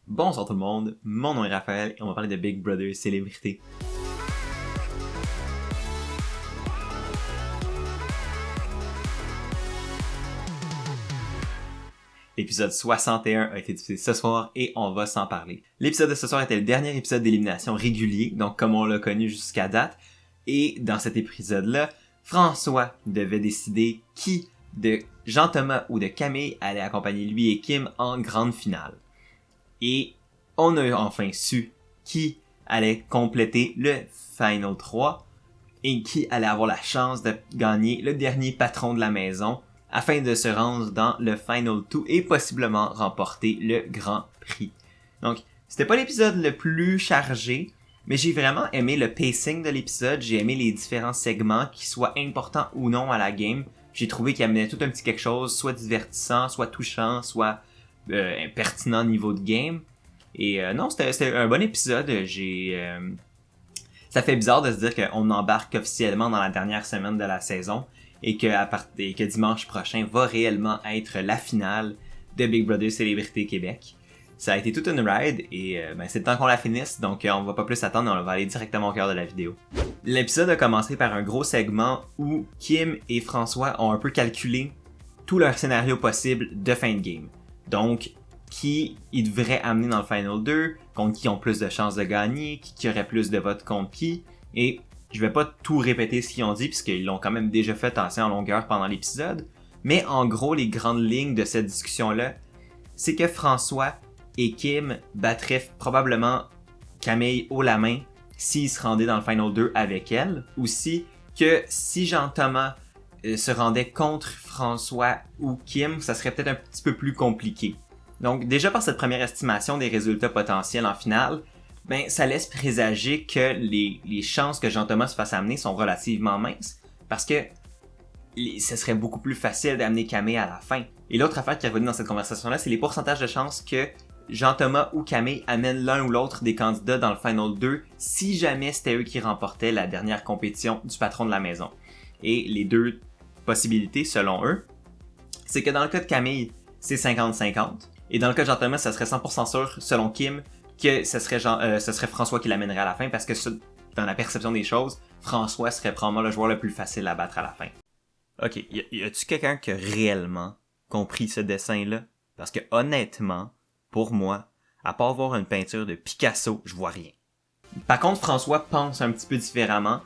Bonsoir tout le monde, mon nom est Raphaël et on va parler de Big Brother Célébrité. L'épisode 61 a été diffusé ce soir et on va s'en parler. L'épisode de ce soir était le dernier épisode d'élimination régulier, donc comme on l'a connu jusqu'à date. Et dans cet épisode-là, François devait décider qui de Jean-Thomas ou de Camille allait accompagner lui et Kim en grande finale. Et on a enfin su qui allait compléter le Final 3 et qui allait avoir la chance de gagner le dernier patron de la maison afin de se rendre dans le Final 2 et possiblement remporter le Grand Prix. Donc, c'était pas l'épisode le plus chargé, mais j'ai vraiment aimé le pacing de l'épisode, j'ai aimé les différents segments, qui soient importants ou non à la game. J'ai trouvé qu'il amenait tout un petit quelque chose, soit divertissant, soit touchant, soit pertinent niveau de game. Et non, c'était un bon épisode. Ça fait bizarre de se dire qu'on embarque officiellement dans la dernière semaine de la saison et que dimanche prochain va réellement être la finale de Big Brother Célébrité Québec. Ça a été toute une ride et c'est le temps qu'on la finisse, donc on va pas plus attendre, on va aller directement au cœur de la vidéo. L'épisode a commencé par un gros segment où Kim et François ont un peu calculé tout leur scénario possible de fin de game. Donc, qui ils devraient amener dans le Final 2, contre qui ont plus de chances de gagner, qui aurait plus de votes contre qui, et je vais pas tout répéter ce qu'ils ont dit, puisqu'ils l'ont quand même déjà fait assez en longueur pendant l'épisode, mais en gros, les grandes lignes de cette discussion-là, c'est que François et Kim battraient probablement Camille haut la main s'ils se rendaient dans le Final 2 avec elle, aussi que si Jean-Thomas se rendait contre François ou Kim, ça serait peut-être un petit peu plus compliqué. Donc déjà par cette première estimation des résultats potentiels en finale, ça laisse présager que les chances que Jean-Thomas se fasse amener sont relativement minces, parce que ce serait beaucoup plus facile d'amener Camille à la fin. Et l'autre affaire qui est revenue dans cette conversation-là, c'est les pourcentages de chances que Jean-Thomas ou Camille amènent l'un ou l'autre des candidats dans le Final 2 si jamais c'était eux qui remportaient la dernière compétition du patron de la maison. Et les deux possibilités, selon eux, c'est que dans le cas de Camille, c'est 50-50, et dans le cas de Jean-Thomas, ça serait 100% sûr, selon Kim, que ce serait François qui l'amènerait à la fin, parce que dans la perception des choses, François serait probablement le joueur le plus facile à battre à la fin. Ok, y a-tu quelqu'un qui a réellement compris ce dessin-là? Parce que honnêtement, pour moi, à part voir une peinture de Picasso, je vois rien. Par contre, François pense un petit peu différemment.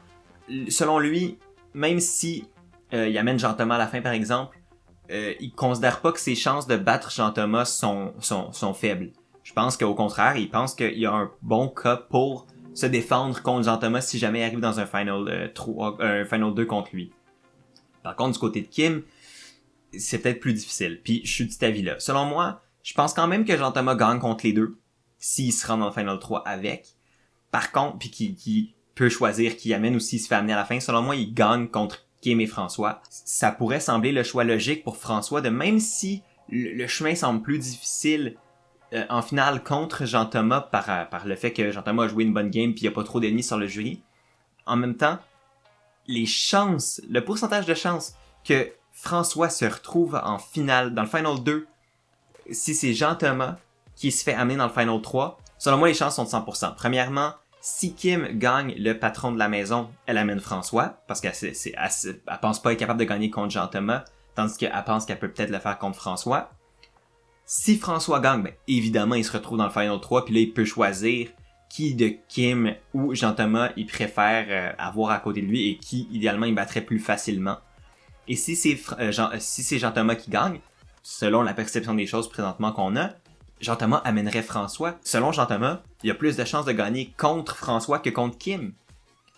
Selon lui, même si il amène Jean-Thomas à la fin, par exemple, il considère pas que ses chances de battre Jean-Thomas sont faibles. Je pense qu'au contraire, il pense qu'il y a un bon cas pour se défendre contre Jean-Thomas si jamais il arrive dans un Final 2 contre lui. Par contre, du côté de Kim, c'est peut-être plus difficile. Puis je suis de cet avis-là. Selon moi, je pense quand même que Jean-Thomas gagne contre les deux, s'il se rend dans le Final 3 avec. Par contre, puis qui peut choisir qui amène ou s'il se fait amener à la fin, selon moi, il gagne contre Kim et François. Ça pourrait sembler le choix logique pour François de même si le chemin semble plus difficile en finale contre Jean-Thomas par le fait que Jean-Thomas a joué une bonne game puis il n'y a pas trop d'ennemis sur le jury. En même temps, le pourcentage de chances que François se retrouve en finale, dans le Final 2, si c'est Jean-Thomas qui se fait amener dans le Final 3, selon moi, les chances sont de 100%. Premièrement, si Kim gagne le patron de la maison, elle amène François, parce qu'elle pense pas être capable de gagner contre Jean-Thomas, tandis qu'elle pense qu'elle peut peut-être le faire contre François. Si François gagne, évidemment, il se retrouve dans le Final 3, puis là, il peut choisir qui de Kim ou Jean-Thomas il préfère avoir à côté de lui et qui, idéalement, il battrait plus facilement. Et si c'est Jean-Thomas qui gagne, selon la perception des choses présentement qu'on a, Jean-Thomas amènerait François. Selon Jean-Thomas, il y a plus de chances de gagner contre François que contre Kim.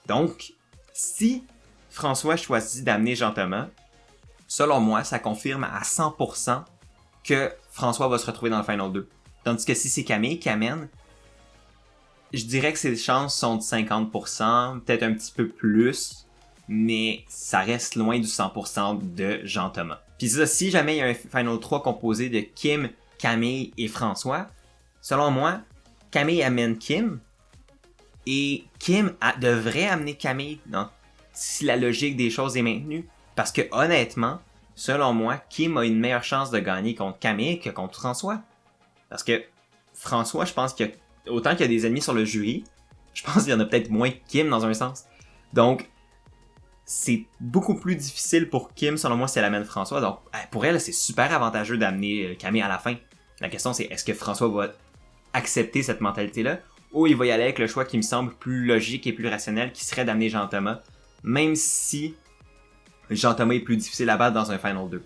Donc, si François choisit d'amener Jean-Thomas, selon moi, ça confirme à 100% que François va se retrouver dans le Final 2. Tandis que si c'est Camille qui amène, je dirais que ses chances sont de 50%, peut-être un petit peu plus, mais ça reste loin du 100% de Jean-Thomas. Puis ça, si jamais il y a un Final 3 composé de Kim, Camille et François, selon moi, Camille amène Kim, et Kim devrait amener Camille, non, si la logique des choses est maintenue, parce que honnêtement, selon moi, Kim a une meilleure chance de gagner contre Camille que contre François. Parce que François, je pense autant qu'il y a des ennemis sur le jury, je pense qu'il y en a peut-être moins que Kim dans un sens. Donc, c'est beaucoup plus difficile pour Kim, selon moi, si elle amène François. Donc, pour elle, c'est super avantageux d'amener Camille à la fin. La question, c'est est-ce que François va accepter cette mentalité-là, ou il va y aller avec le choix qui me semble plus logique et plus rationnel, qui serait d'amener Jean-Thomas, même si Jean-Thomas est plus difficile à battre dans un Final 2.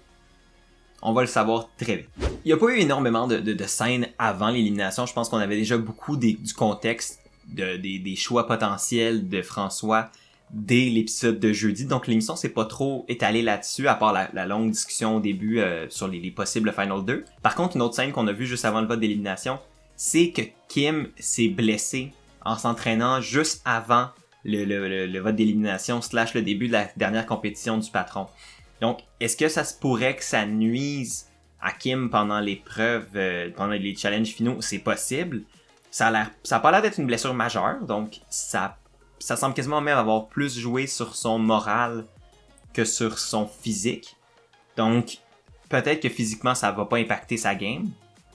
On va le savoir très vite. Il n'y a pas eu énormément de scènes avant l'élimination. Je pense qu'on avait déjà beaucoup du contexte, des choix potentiels de François dès l'épisode de jeudi. Donc l'émission s'est pas trop étalée là-dessus, à part la longue discussion au début sur les possibles Final 2. Par contre, une autre scène qu'on a vue juste avant le vote d'élimination, c'est que Kim s'est blessée en s'entraînant juste avant le vote d'élimination / le début de la dernière compétition du patron. Donc, est-ce que ça se pourrait que ça nuise à Kim pendant l'épreuve, pendant les challenges finaux? C'est possible. Ça a pas l'air d'être une blessure majeure, donc ça semble quasiment même avoir plus joué sur son moral que sur son physique. Donc, peut-être que physiquement, ça va pas impacter sa game.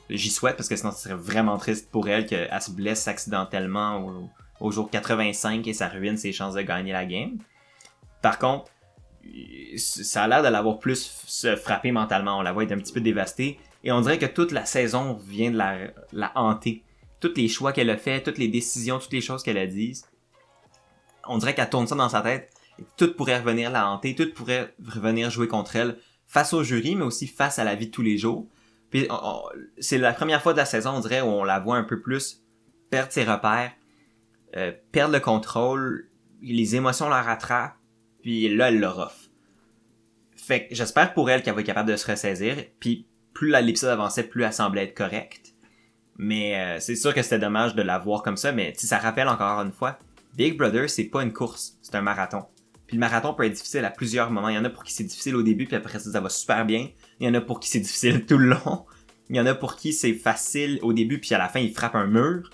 J'y souhaite, parce que sinon, ce serait vraiment triste pour elle qu'elle se blesse accidentellement au jour 85 et ça ruine ses chances de gagner la game. Par contre, ça a l'air de l'avoir plus frappé mentalement. On la voit être un petit peu dévastée. Et on dirait que toute la saison vient de la hanter. Tous les choix qu'elle a fait, toutes les décisions, toutes les choses qu'elle a dites. On dirait qu'elle tourne ça dans sa tête. Et tout pourrait revenir la hanter. Tout pourrait revenir jouer contre elle. Face au jury, mais aussi face à la vie de tous les jours. Puis c'est la première fois de la saison, on dirait, où on la voit un peu plus perdre ses repères, perdre le contrôle, les émotions la rattrapent, puis là, elle le rough. Fait que j'espère pour elle qu'elle va être capable de se ressaisir, puis plus l'épisode avançait, plus elle semblait être correcte. Mais c'est sûr que c'était dommage de la voir comme ça, mais ça rappelle encore une fois, Big Brother, c'est pas une course, c'est un marathon. Puis le marathon peut être difficile à plusieurs moments. Il y en a pour qui c'est difficile au début, puis après ça va super bien. Il y en a pour qui c'est difficile tout le long. Il y en a pour qui c'est facile au début, puis à la fin, il frappe un mur.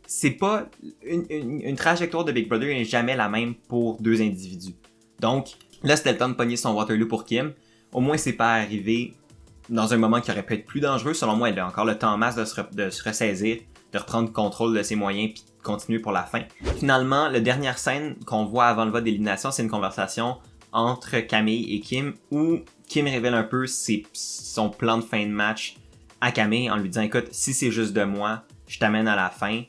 C'est pas... Une trajectoire de Big Brother n'est jamais la même pour deux individus. Donc, là, c'était le temps de pogner son Waterloo pour Kim. Au moins, c'est pas arrivé dans un moment qui aurait pu être plus dangereux. Selon moi, elle a encore le temps en masse de se ressaisir, de reprendre contrôle de ses moyens, puis de continuer pour la fin. Finalement, la dernière scène qu'on voit avant le vote d'élimination, c'est une conversation entre Camille et Kim, où Kim révèle un peu son plan de fin de match à Camille en lui disant « Écoute, si c'est juste de moi, je t'amène à la fin. »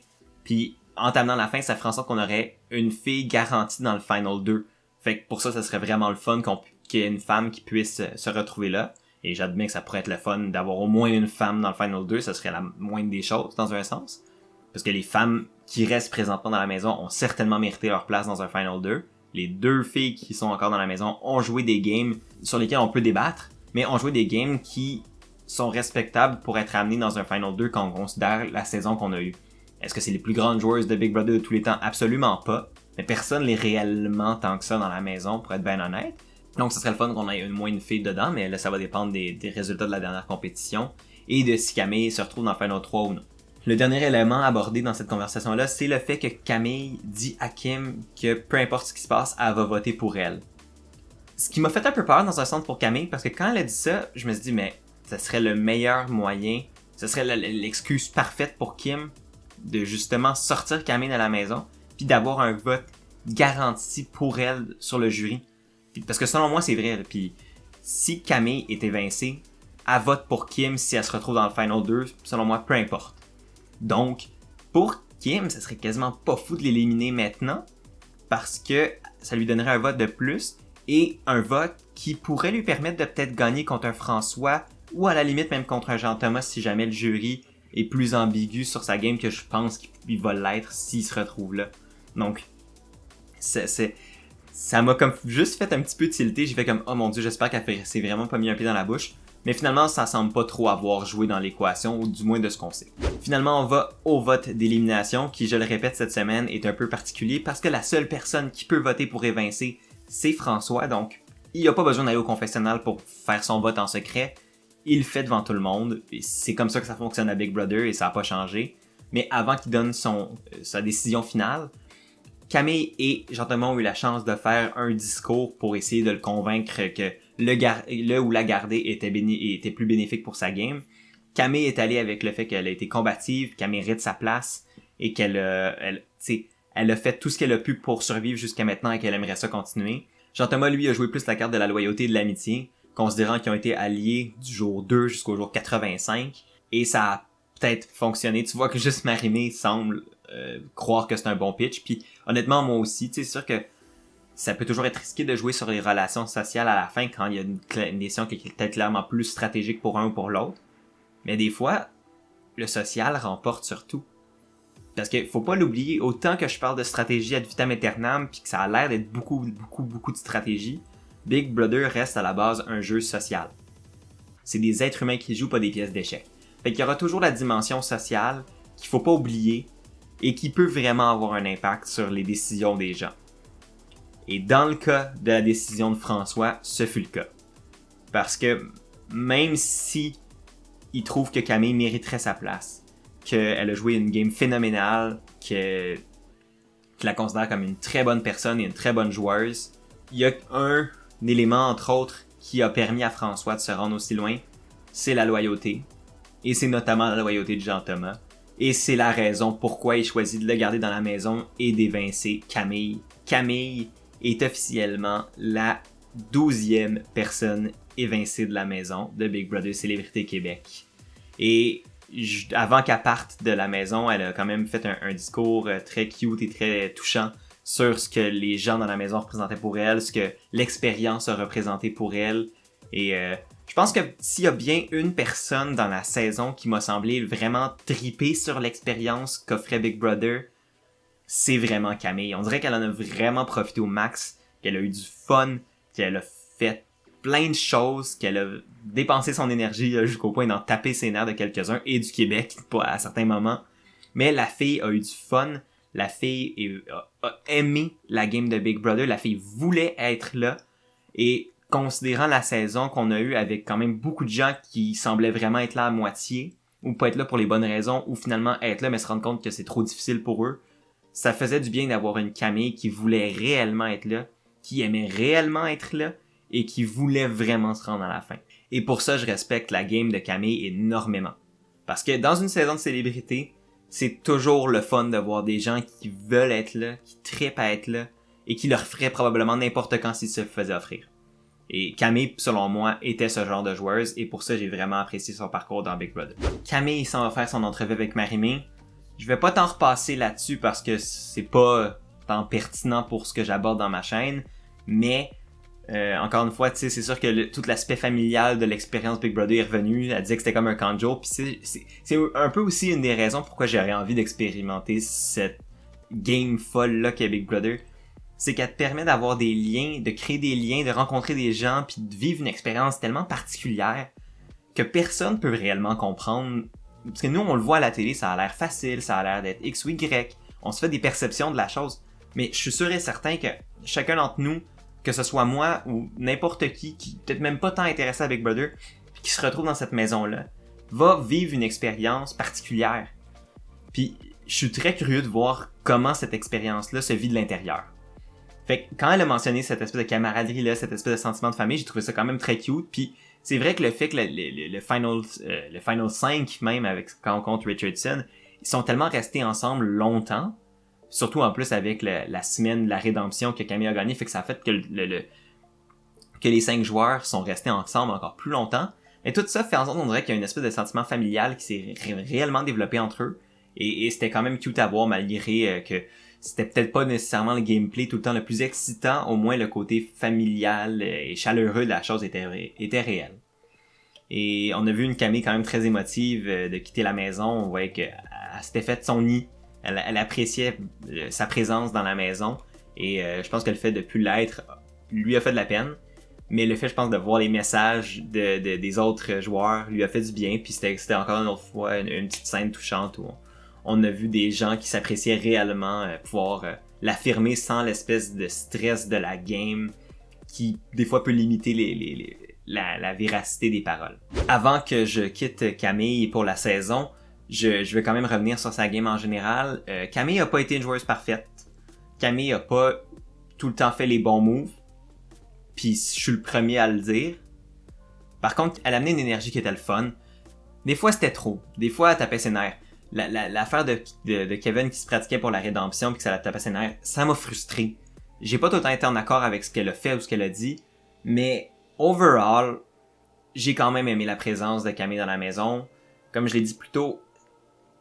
Puis en t'amenant à la fin, ça ferait en sorte qu'on aurait une fille garantie dans le Final 2. Fait que pour ça serait vraiment le fun qu'il y ait une femme qui puisse se retrouver là. Et j'admets que ça pourrait être le fun d'avoir au moins une femme dans le Final 2, ça serait la moindre des choses, dans un sens. Parce que les femmes qui restent présentement dans la maison ont certainement mérité leur place dans un Final 2. Les deux filles qui sont encore dans la maison ont joué des games sur lesquels on peut débattre, mais ont joué des games qui sont respectables pour être amenés dans un Final 2 quand on considère la saison qu'on a eue. Est-ce que c'est les plus grandes joueuses de Big Brother de tous les temps? Absolument pas. Mais personne l'est réellement tant que ça dans la maison, pour être bien honnête. Donc, ce serait le fun qu'on ait moins une fille dedans, mais là, ça va dépendre des résultats de la dernière compétition et de si Camille se retrouve dans le Final 3 ou non. Le dernier élément abordé dans cette conversation-là, c'est le fait que Camille dit à Kim que peu importe ce qui se passe, elle va voter pour elle. Ce qui m'a fait un peu peur dans un sens pour Camille, parce que quand elle a dit ça, je me suis dit, mais ça serait le meilleur moyen, ce serait l'excuse parfaite pour Kim de justement sortir Camille de la maison, puis d'avoir un vote garanti pour elle sur le jury. Parce que selon moi, c'est vrai. Puis si Camille est évincée, elle vote pour Kim si elle se retrouve dans le Final 2. Selon moi, peu importe. Donc, pour Kim, ça serait quasiment pas fou de l'éliminer maintenant, parce que ça lui donnerait un vote de plus, et un vote qui pourrait lui permettre de peut-être gagner contre un François, ou à la limite même contre un Jean-Thomas si jamais le jury est plus ambigu sur sa game, que je pense qu'il va l'être s'il se retrouve là. Donc, ça m'a comme juste fait un petit peu tilter. J'ai fait comme, oh mon dieu, j'espère qu'elle s'est vraiment pas mis un pied dans la bouche. Mais finalement, ça semble pas trop avoir joué dans l'équation, ou du moins de ce qu'on sait. Finalement, on va au vote d'élimination, qui, je le répète cette semaine, est un peu particulier, parce que la seule personne qui peut voter pour évincer, c'est François. Donc, il n'y a pas besoin d'aller au confessionnal pour faire son vote en secret. Il le fait devant tout le monde. Et c'est comme ça que ça fonctionne à Big Brother, et ça n'a pas changé. Mais avant qu'il donne sa décision finale, Camille et Jean-Thomas ont eu la chance de faire un discours pour essayer de le convaincre que le ou la garder était plus bénéfique pour sa game. Camille est allée avec le fait qu'elle a été combative, qu'elle mérite sa place et qu'elle elle a fait tout ce qu'elle a pu pour survivre jusqu'à maintenant et qu'elle aimerait ça continuer. Jean-Thomas, lui, a joué plus la carte de la loyauté et de l'amitié, considérant qu'ils ont été alliés du jour 2 jusqu'au jour 85, et ça a peut-être fonctionné. Tu vois que juste Marie-Mé semble croire que c'est un bon pitch, puis honnêtement, moi aussi, tu sais, c'est sûr que ça peut toujours être risqué de jouer sur les relations sociales à la fin quand il y a une décision qui est peut-être clairement plus stratégique pour un ou pour l'autre. Mais des fois, le social remporte sur tout. Parce que faut pas l'oublier, autant que je parle de stratégie ad vitam aeternam puis que ça a l'air d'être beaucoup de stratégie, Big Brother reste à la base un jeu social. C'est des êtres humains qui jouent, pas des pièces d'échecs. Fait qu'il y aura toujours la dimension sociale qu'il faut pas oublier et qui peut vraiment avoir un impact sur les décisions des gens. Et dans le cas de la décision de François, ce fut le cas. Parce que même si il trouve que Camille mériterait sa place, qu'elle a joué une game phénoménale, qu'il la considère comme une très bonne personne et une très bonne joueuse, il y a un élément, entre autres, qui a permis à François de se rendre aussi loin, c'est la loyauté. Et c'est notamment la loyauté de Jean-Thomas. Et c'est la raison pourquoi il choisit de le garder dans la maison et d'évincer Camille. Camille est officiellement la 12e personne évincée de la maison de Big Brother Célébrité Québec. Et avant qu'elle parte de la maison, elle a quand même fait un discours très cute et très touchant sur ce que les gens dans la maison représentaient pour elle, ce que l'expérience a représenté pour elle. Et je pense que s'il y a bien une personne dans la saison qui m'a semblé vraiment triper sur l'expérience qu'offrait Big Brother, c'est vraiment Camille. On dirait qu'elle en a vraiment profité au max, qu'elle a eu du fun, qu'elle a fait plein de choses, qu'elle a dépensé son énergie jusqu'au point d'en taper ses nerfs de quelques-uns et du Québec à certains moments. Mais la fille a eu du fun, la fille a aimé la game de Big Brother, la fille voulait être là, et considérant la saison qu'on a eue avec quand même beaucoup de gens qui semblaient vraiment être là à moitié, ou pas être là pour les bonnes raisons, ou finalement être là mais se rendre compte que c'est trop difficile pour eux, ça faisait du bien d'avoir une Camille qui voulait réellement être là, qui aimait réellement être là, et qui voulait vraiment se rendre à la fin. Et pour ça, je respecte la game de Camille énormément. Parce que dans une saison de célébrité, c'est toujours le fun de voir des gens qui veulent être là, qui trippent à être là, et qui leur feraient probablement n'importe quand s'ils se faisaient offrir. Et Camille, selon moi, était ce genre de joueuse, et pour ça, j'ai vraiment apprécié son parcours dans Big Brother. Camille s'en va faire son entrevue avec Marie-Mé. Je vais pas t'en repasser là-dessus parce que c'est pas tant pertinent pour ce que j'aborde dans ma chaîne, mais encore une fois, tu sais, c'est sûr que tout l'aspect familial de l'expérience Big Brother est revenu. Elle disait que c'était comme un camp de jour, puis c'est un peu aussi une des raisons pourquoi j'aurais envie d'expérimenter cette game folle là qu'est Big Brother. C'est qu'elle te permet d'avoir des liens, de créer des liens, de rencontrer des gens, puis de vivre une expérience tellement particulière que personne peut réellement comprendre. Parce que nous, on le voit à la télé, ça a l'air facile, ça a l'air d'être X ou Y. On se fait des perceptions de la chose. Mais je suis sûr et certain que chacun d'entre nous, que ce soit moi ou n'importe qui peut-être même pas tant intéressé à Big Brother, qui se retrouve dans cette maison-là, va vivre une expérience particulière. Puis je suis très curieux de voir comment cette expérience-là se vit de l'intérieur. Fait que quand elle a mentionné cette espèce de camaraderie-là, cette espèce de sentiment de famille, j'ai trouvé ça quand même très cute. Puis c'est vrai que le fait que le Final 5, même avec quand on compte Richardson, ils sont tellement restés ensemble longtemps, surtout en plus avec la semaine de la rédemption que Camille a gagné, fait que ça a fait que que les 5 joueurs sont restés ensemble encore plus longtemps. Et tout ça fait en sorte qu'on dirait qu'il y a une espèce de sentiment familial qui s'est réellement développé entre eux. Et c'était quand même cute à voir malgré que c'était peut-être pas nécessairement le gameplay tout le temps le plus excitant, au moins le côté familial et chaleureux de la chose était réel. Et on a vu une Camille quand même très émotive de quitter la maison. On voyait qu'elle s'était fait son nid. Elle appréciait sa présence dans la maison. Et je pense que le fait de plus l'être lui a fait de la peine. Mais le fait, je pense, de voir les messages des autres joueurs lui a fait du bien. Puis c'était encore une autre fois une petite scène touchante où on a vu des gens qui s'appréciaient réellement pouvoir l'affirmer sans l'espèce de stress de la game qui, des fois, peut limiter la véracité des paroles. Avant que je quitte Camille pour la saison, je vais quand même revenir sur sa game en général. Camille a pas été une joueuse parfaite. Camille a pas tout le temps fait les bons moves. Puis je suis le premier à le dire. Par contre, elle a amené une énergie qui était le fun. Des fois, c'était trop. Des fois, elle tapait ses nerfs. L'affaire de Kevin qui se pratiquait pour la rédemption puis que ça la tapait ses nerfs, ça m'a frustré. J'ai pas tout le temps été en accord avec ce qu'elle a fait ou ce qu'elle a dit, mais overall, j'ai quand même aimé la présence de Camille dans la maison. Comme je l'ai dit plus tôt,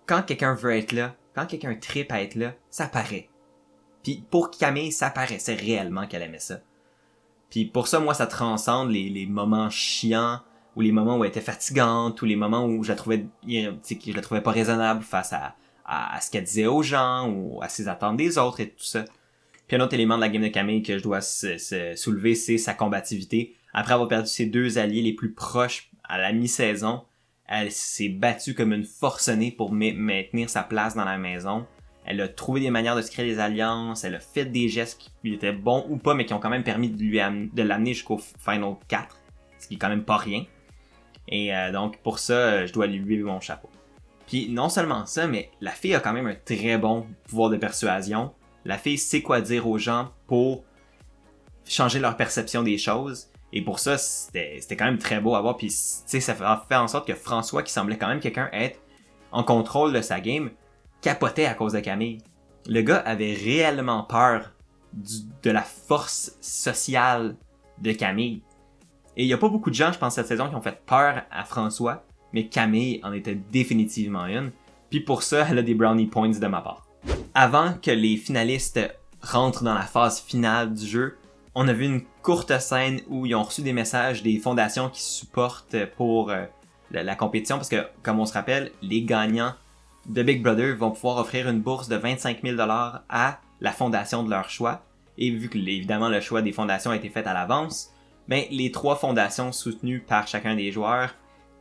quand quelqu'un veut être là, quand quelqu'un tripe à être là, ça paraît. Puis pour Camille, ça paraissait réellement qu'elle aimait ça. Puis pour ça, moi, ça transcende les moments chiants, ou les moments où elle était fatigante, ou les moments où je la trouvais pas raisonnable face à ce qu'elle disait aux gens, ou à ses attentes des autres et tout ça. Puis un autre élément de la game de Camille que je dois soulever, c'est sa combativité. Après avoir perdu ses 2 alliés les plus proches à la mi-saison, elle s'est battue comme une forcenée pour maintenir sa place dans la maison. Elle a trouvé des manières de se créer des alliances, elle a fait des gestes qui étaient bons ou pas, mais qui ont quand même permis de l'amener jusqu'au Final 4, ce qui est quand même pas rien. Et donc pour ça, je dois lui lever mon chapeau. Puis non seulement ça, mais la fille a quand même un très bon pouvoir de persuasion. La fille sait quoi dire aux gens pour changer leur perception des choses. Et pour ça, c'était quand même très beau à voir. Puis ça fait en sorte que François, qui semblait quand même quelqu'un être en contrôle de sa game, capotait à cause de Camille. Le gars avait réellement peur de la force sociale de Camille. Et il y a pas beaucoup de gens, je pense, cette saison qui ont fait peur à François, mais Camille en était définitivement une. Puis pour ça, elle a des brownie points de ma part. Avant que les finalistes rentrent dans la phase finale du jeu, on a vu une courte scène où ils ont reçu des messages des fondations qui supportent pour la compétition, parce que, comme on se rappelle, les gagnants de Big Brother vont pouvoir offrir une bourse de 25 000 $ à la fondation de leur choix. Et vu que, évidemment, le choix des fondations a été fait à l'avance, ben, les 3 fondations soutenues par chacun des joueurs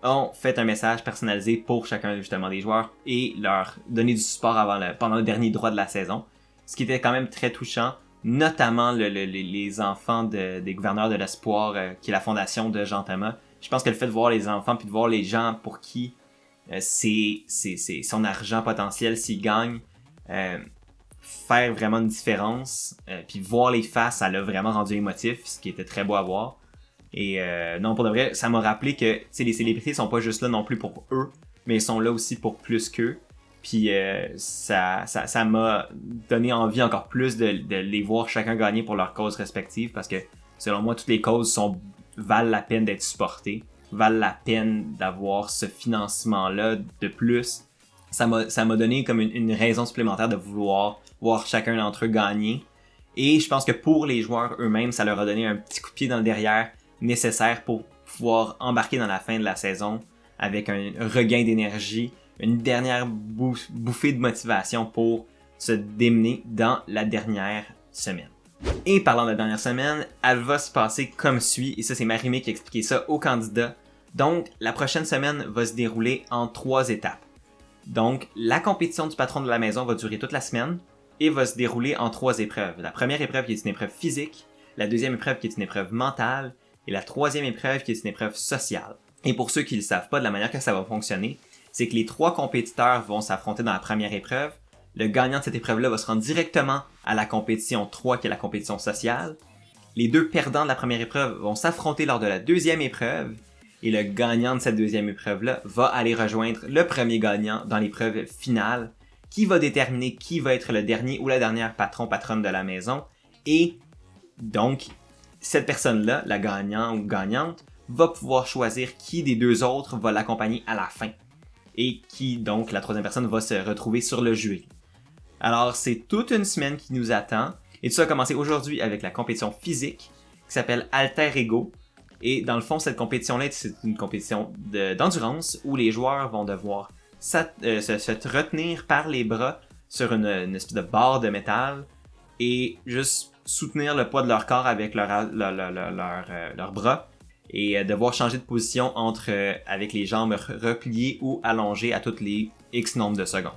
ont fait un message personnalisé pour chacun justement des joueurs et leur donner du support pendant le dernier droit de la saison. Ce qui était quand même très touchant, notamment les enfants des gouverneurs de l'espoir, qui est la fondation de Jean Thomas. Je pense que le fait de voir les enfants puis de voir les gens pour qui c'est son argent potentiel s'il gagne, faire vraiment une différence, puis voir les faces, ça l'a vraiment rendu émotif, ce qui était très beau à voir. Et non, pour de vrai, ça m'a rappelé que les célébrités sont pas juste là non plus pour eux, mais ils sont là aussi pour plus qu'eux. Puis ça m'a donné envie encore plus de les voir chacun gagner pour leurs causes respectives, parce que selon moi, toutes les causes valent la peine d'être supportées, valent la peine d'avoir ce financement-là de plus. Ça m'a donné comme une raison supplémentaire de vouloir voir chacun d'entre eux gagner. Et je pense que pour les joueurs eux-mêmes, ça leur a donné un petit coup de pied dans le derrière nécessaire pour pouvoir embarquer dans la fin de la saison avec un regain d'énergie, une dernière bouffée de motivation pour se démener dans la dernière semaine. Et parlant de la dernière semaine, elle va se passer comme suit, et ça c'est Marie-Mé qui a expliqué ça aux candidats. Donc, la prochaine semaine va se dérouler en 3 étapes. Donc, la compétition du patron de la maison va durer toute la semaine et va se dérouler en 3 épreuves. La première épreuve qui est une épreuve physique, la deuxième épreuve qui est une épreuve mentale, et la troisième épreuve qui est une épreuve sociale. Et pour ceux qui ne le savent pas, de la manière que ça va fonctionner, c'est que les 3 compétiteurs vont s'affronter dans la première épreuve. Le gagnant de cette épreuve-là va se rendre directement à la compétition 3, qui est la compétition sociale. Les 2 perdants de la première épreuve vont s'affronter lors de la deuxième épreuve. Et le gagnant de cette deuxième épreuve-là va aller rejoindre le premier gagnant dans l'épreuve finale, qui va déterminer qui va être le dernier ou la dernière patronne de la maison. Et donc, cette personne-là, la gagnant ou gagnante, va pouvoir choisir qui des 2 autres va l'accompagner à la fin. Et qui, donc, la troisième personne va se retrouver sur le jury. Alors, c'est toute une semaine qui nous attend. Et tout ça a commencé aujourd'hui avec la compétition physique, qui s'appelle Alter Ego. Et dans le fond, cette compétition-là, c'est une compétition d'endurance où les joueurs vont devoir se retenir par les bras sur une espèce de barre de métal et juste soutenir le poids de leur corps avec leurs bras et devoir changer de position avec les jambes repliées ou allongées à toutes les X nombre de secondes.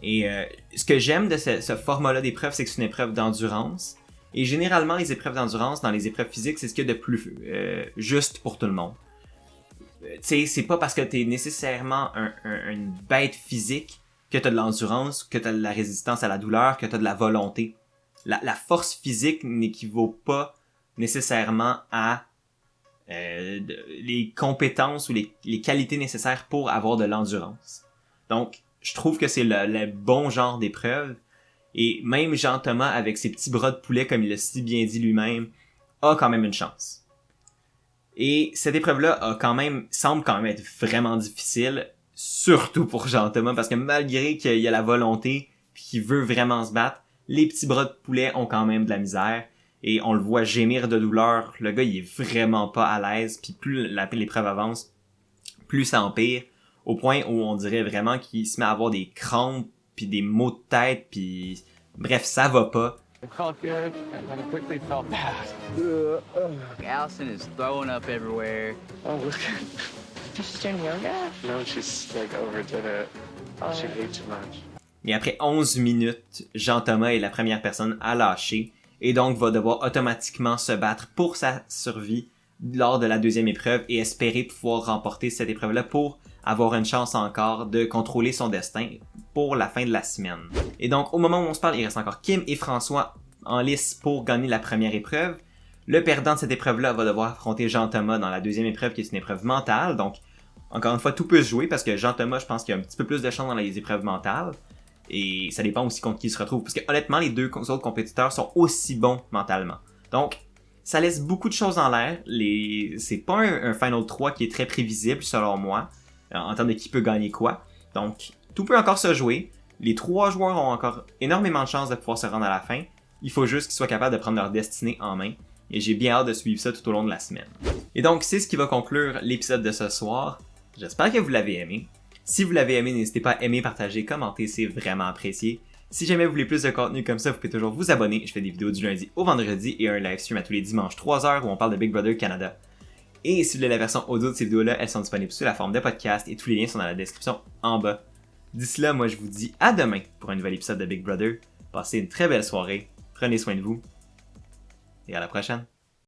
Et ce que j'aime de ce format-là d'épreuve, c'est que c'est une épreuve d'endurance. Et généralement, les épreuves d'endurance, dans les épreuves physiques, c'est ce qu'il y a de plus juste pour tout le monde. Tu sais, c'est pas parce que t'es nécessairement une bête physique que t'as de l'endurance, que t'as de la résistance à la douleur, que t'as de la volonté. La force physique n'équivaut pas nécessairement à les compétences ou les qualités nécessaires pour avoir de l'endurance. Donc, je trouve que c'est le bon genre d'épreuve. Et même Jean-Thomas, avec ses petits bras de poulet, comme il l'a si bien dit lui-même, a quand même une chance. Et cette épreuve-là semble quand même être vraiment difficile, surtout pour Jean-Thomas, parce que malgré qu'il y a la volonté, puis qu'il veut vraiment se battre, les petits bras de poulet ont quand même de la misère, et on le voit gémir de douleur. Le gars, il est vraiment pas à l'aise, puis plus l'épreuve avance, plus ça empire, au point où on dirait vraiment qu'il se met à avoir des crampes, puis des maux de tête, puis bref, ça va pas. It felt good, and then it quickly felt bad. Allison is throwing up everywhere. Oh, look. She's doing yoga? No, she's like overdid it. She ate too much. Et après 11 minutes, Jean-Thomas est la première personne à lâcher, et donc va devoir automatiquement se battre pour sa survie lors de la deuxième épreuve et espérer pouvoir remporter cette épreuve-là pour avoir une chance encore de contrôler son destin pour la fin de la semaine. Et donc, au moment où on se parle, il reste encore Kim et François en lice pour gagner la première épreuve. Le perdant de cette épreuve-là va devoir affronter Jean-Thomas dans la deuxième épreuve, qui est une épreuve mentale. Donc, encore une fois, tout peut se jouer parce que Jean-Thomas, je pense qu'il a un petit peu plus de chance dans les épreuves mentales. Et ça dépend aussi contre qui il se retrouve. Parce que honnêtement, les deux autres compétiteurs sont aussi bons mentalement. Donc, ça laisse beaucoup de choses en l'air. C'est pas un Final 3 qui est très prévisible, selon moi, en termes de qui peut gagner quoi. Donc, tout peut encore se jouer. Les trois joueurs ont encore énormément de chances de pouvoir se rendre à la fin. Il faut juste qu'ils soient capables de prendre leur destinée en main. Et j'ai bien hâte de suivre ça tout au long de la semaine. Et donc, c'est ce qui va conclure l'épisode de ce soir. J'espère que vous l'avez aimé. Si vous l'avez aimé, n'hésitez pas à aimer, partager, commenter, c'est vraiment apprécié. Si jamais vous voulez plus de contenu comme ça, vous pouvez toujours vous abonner. Je fais des vidéos du lundi au vendredi et un live stream à tous les dimanches 3h où on parle de Big Brother Canada. Et si vous voulez la version audio de ces vidéos-là, elles sont disponibles sous la forme de podcast et tous les liens sont dans la description en bas. D'ici là, moi je vous dis à demain pour un nouvel épisode de Big Brother. Passez une très belle soirée, prenez soin de vous et à la prochaine.